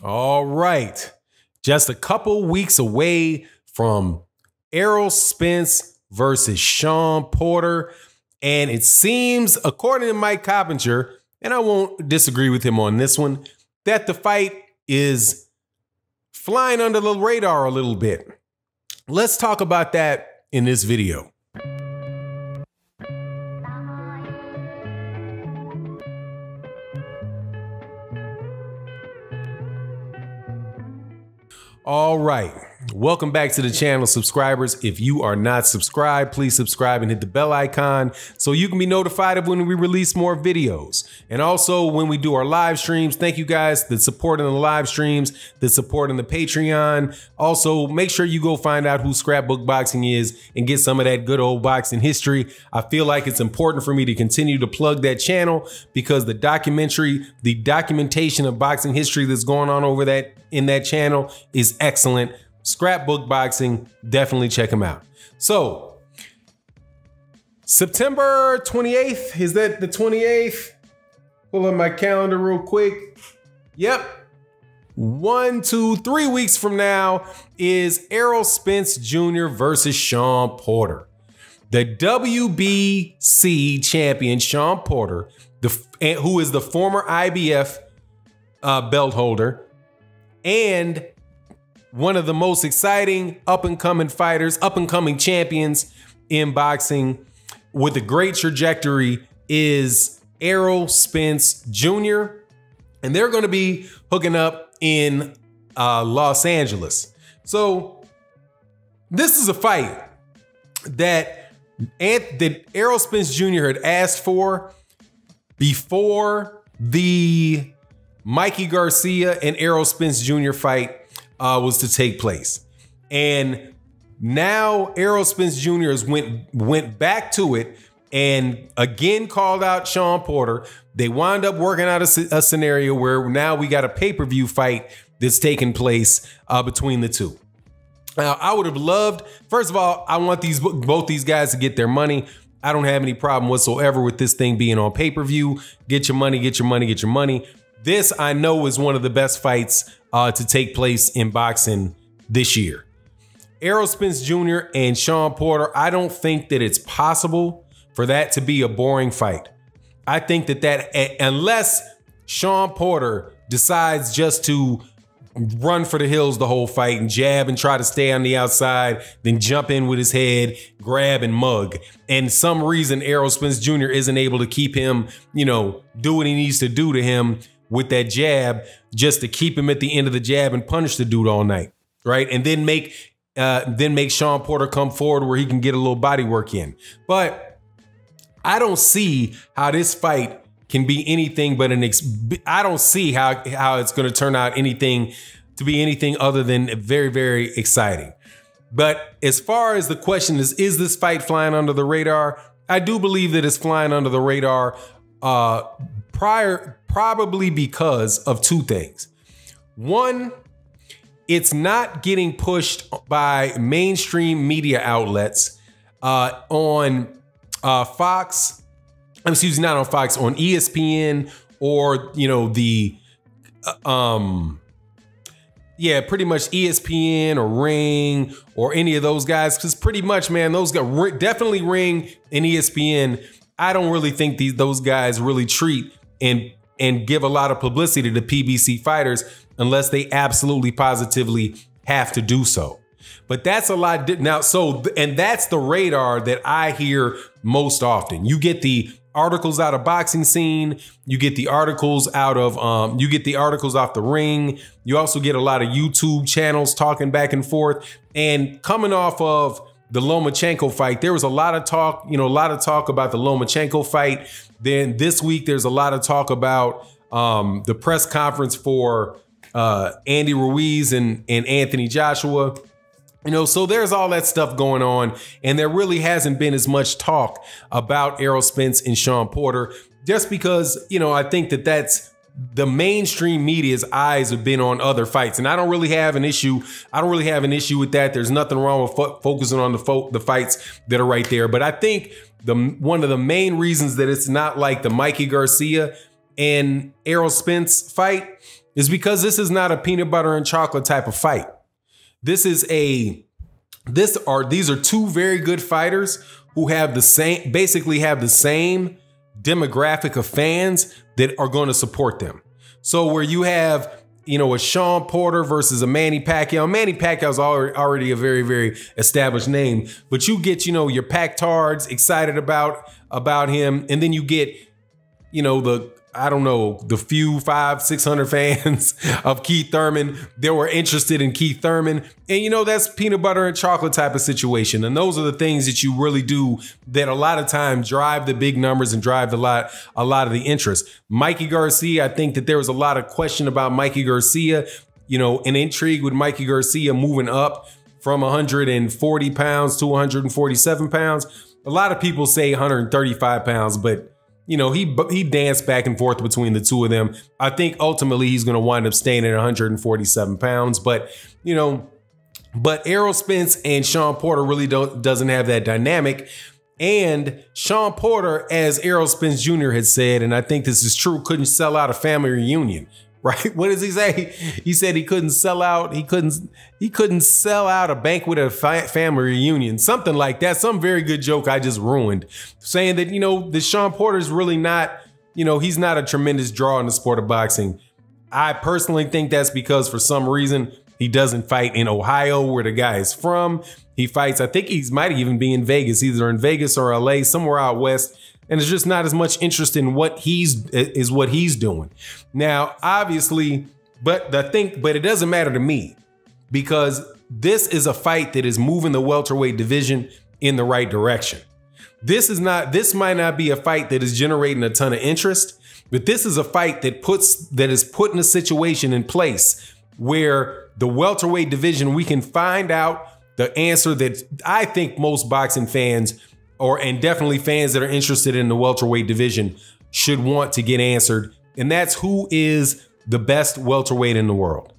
All right. Just a couple weeks away from Errol Spence versus Shawn Porter. And it seems, according to Mike Coppinger, and I won't disagree with him on this one, that the fight is flying under the radar a little bit. Let's talk about that in this video. All right, welcome back to the channel, subscribers. If you are not subscribed, please subscribe and hit the bell icon so you can be notified of when we release more videos. And also when we do our live streams, thank you guys that support in the live streams, that support in the Patreon. Also, make sure you go find out who Scrapbook Boxing is and get some of that good old boxing history. I feel like it's important for me to continue to plug that channel because the documentation of boxing history that's going on over in that channel is excellent. Scrapbook Boxing, definitely check them out. So, September 28th, is that the 28th? Pull up my calendar real quick. Yep. 1, 2, 3 weeks from now is Errol Spence Jr. versus Shawn Porter. The WBC champion, Shawn Porter, who is the former IBF belt holder, and one of the most exciting up-and-coming fighters, up-and-coming champions in boxing with a great trajectory is Errol Spence Jr. And they're going to be hooking up in Los Angeles. So this is a fight that Errol Spence Jr. had asked for before the Mikey Garcia and Errol Spence Jr. fight was to take place. And now Errol Spence Jr. went back to it and again called out Shawn Porter. They wound up working out a scenario where now we got a pay-per-view fight that's taking place between the two. Now, I would have loved, first of all, I want both these guys to get their money. I don't have any problem whatsoever with this thing being on pay-per-view. Get your money, get your money, get your money. This, I know, is one of the best fights to take place in boxing this year. Errol Spence Jr. and Shawn Porter, I don't think that it's possible for that to be a boring fight. I think that unless Shawn Porter decides just to run for the hills the whole fight and jab and try to stay on the outside, then jump in with his head, grab and mug. And some reason Errol Spence Jr. isn't able to keep him, do what he needs to do to him with that jab, just to keep him at the end of the jab and punish the dude all night, right? And then make Shawn Porter come forward where he can get a little body work in. But I don't see how this fight can be anything but I don't see how it's going to turn out to be anything other than very, very exciting. But as far as the question is this fight flying under the radar? I do believe that it's flying under the radar probably because of two things. One, it's not getting pushed by mainstream media outlets on Fox. Excuse me, not on Fox, on ESPN or pretty much ESPN or Ring or any of those guys, because pretty much, man, those guys, definitely Ring and ESPN, I don't really think those guys really treat and give a lot of publicity to PBC fighters unless they absolutely positively have to do so. But that's a lot now. And that's the radar that I hear most often. You get the articles out of Boxing Scene, you get the articles out of off the Ring. You also get a lot of YouTube channels talking back and forth. And coming off of the Lomachenko fight, there was a lot of talk, about the Lomachenko fight. Then this week, there's a lot of talk about the press conference for Andy Ruiz and Anthony Joshua. So there's all that stuff going on, and there really hasn't been as much talk about Errol Spence and Shawn Porter, just because, I think that's the mainstream media's eyes have been on other fights, and I don't really have an issue. I don't really have an issue with that. There's nothing wrong with focusing on the fights that are right there. But I think one of the main reasons that it's not like the Mikey Garcia and Errol Spence fight is because this is not a peanut butter and chocolate type of fight. These are two very good fighters who have basically have the same demographic of fans that are going to support them. So where you have, a Shawn Porter versus a Manny Pacquiao. Manny Pacquiao's already a very, very established name, but you get, your Pac-tards excited about him. And then you get, the few 500-600 fans of Keith Thurman that were interested in Keith Thurman. And that's peanut butter and chocolate type of situation. And those are the things that you really do that a lot of times drive the big numbers and drive a lot of the interest. Mikey Garcia, I think that there was a lot of question about Mikey Garcia, an intrigue with Mikey Garcia moving up from 140 pounds to 147 pounds. A lot of people say 135 pounds, but he danced back and forth between the two of them. I think ultimately he's going to wind up staying at 147 pounds. But, but Errol Spence and Shawn Porter really doesn't have that dynamic. And Shawn Porter, as Errol Spence Jr. had said, and I think this is true, couldn't sell out a family reunion. Right? What does he say? He said he couldn't sell out. He couldn't sell out a banquet at a family reunion. Something like that. Some very good joke I just ruined. Saying that, that Shawn Porter is really not, he's not a tremendous draw in the sport of boxing. I personally think that's because for some reason he doesn't fight in Ohio, where the guy is from. He fights, I think he might even be in Vegas, either in Vegas or LA, somewhere out west. And there's just not as much interest in what he's doing. Now, obviously, but it doesn't matter to me, because this is a fight that is moving the welterweight division in the right direction. This might not be a fight that is generating a ton of interest, but this is a fight that is putting a situation in place where the welterweight division, we can find out the answer that I think most boxing fans and definitely fans that are interested in the welterweight division should want to get answered. And that's who is the best welterweight in the world.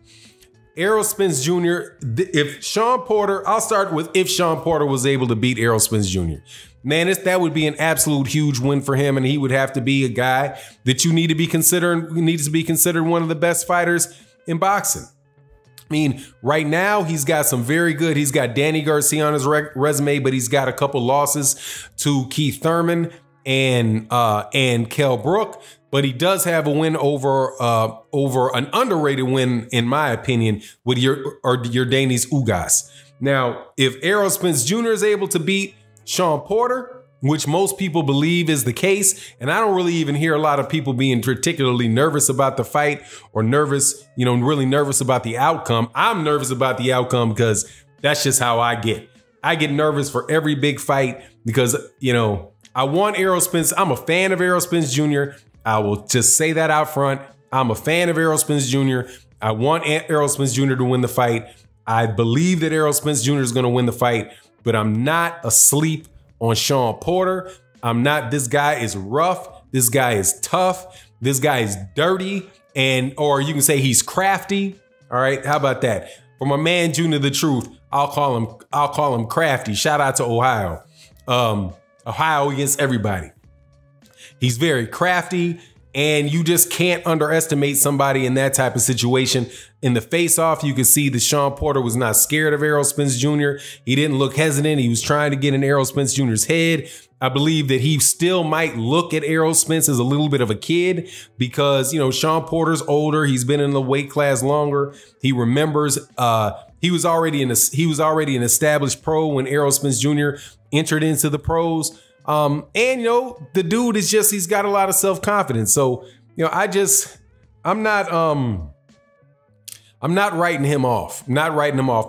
Errol Spence Jr., if Shawn Porter was able to beat Errol Spence Jr., man, that would be an absolute huge win for him. And he would have to be a guy that you need to be considered one of the best fighters in boxing. I mean, right now he's got he's got Danny Garcia on his resume, but he's got a couple losses to Keith Thurman and Kell Brook. But he does have a win over an underrated win, in my opinion, with Yordenis Ugas. Now, if Errol Spence Jr. is able to beat Shawn Porter, which most people believe is the case, and I don't really even hear a lot of people being particularly nervous about the fight or really nervous about the outcome. I'm nervous about the outcome because that's just how I get. I get nervous for every big fight because, I want Errol Spence. I'm a fan of Errol Spence Jr. I will just say that out front. I'm a fan of Errol Spence Jr. I want Errol Spence Jr. to win the fight. I believe that Errol Spence Jr. is going to win the fight, but I'm not asleep on Shawn Porter. This guy is rough. This guy is tough. This guy is dirty. Or you can say he's crafty. All right. How about that? For my man, Junior the Truth, I'll call him crafty. Shout out to Ohio. Ohio against everybody. He's very crafty, and you just can't underestimate somebody in that type of situation. In the face-off, you can see that Shawn Porter was not scared of Errol Spence Jr. He didn't look hesitant. He was trying to get in Errol Spence Jr.'s head. I believe that he still might look at Errol Spence as a little bit of a kid because, Shawn Porter's older. He's been in the weight class longer. He remembers he was already an established pro when Errol Spence Jr. entered into the pros. The dude is he's got a lot of self-confidence. So, I'm not writing him off.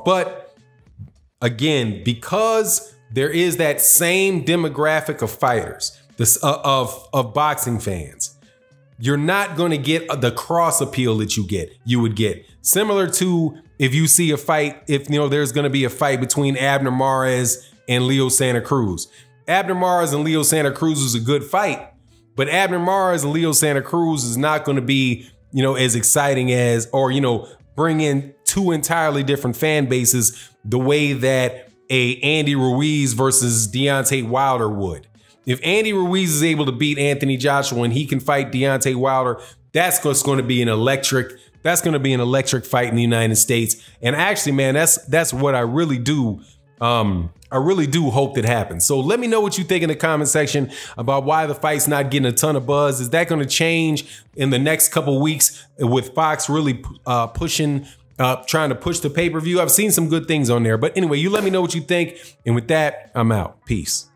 But again, because there is that same demographic of fighters, of boxing fans, you're not going to get the cross appeal that you would get. Similar to if you see a fight, there's going to be a fight between Abner Mares and Leo Santa Cruz. Abner Mares and Leo Santa Cruz is a good fight, but Abner Mares and Leo Santa Cruz is not going to be, as exciting as, or, bring in two entirely different fan bases the way that a Andy Ruiz versus Deontay Wilder would. If Andy Ruiz is able to beat Anthony Joshua and he can fight Deontay Wilder, that's going to be an electric That's going to be an electric fight in the United States. And actually, man, that's what I really do. I really do hope that happens. So let me know what you think in the comment section about why the fight's not getting a ton of buzz. Is that going to change in the next couple weeks with Fox really pushing, trying to push the pay-per-view? I've seen some good things on there. But anyway, you let me know what you think. And with that, I'm out. Peace.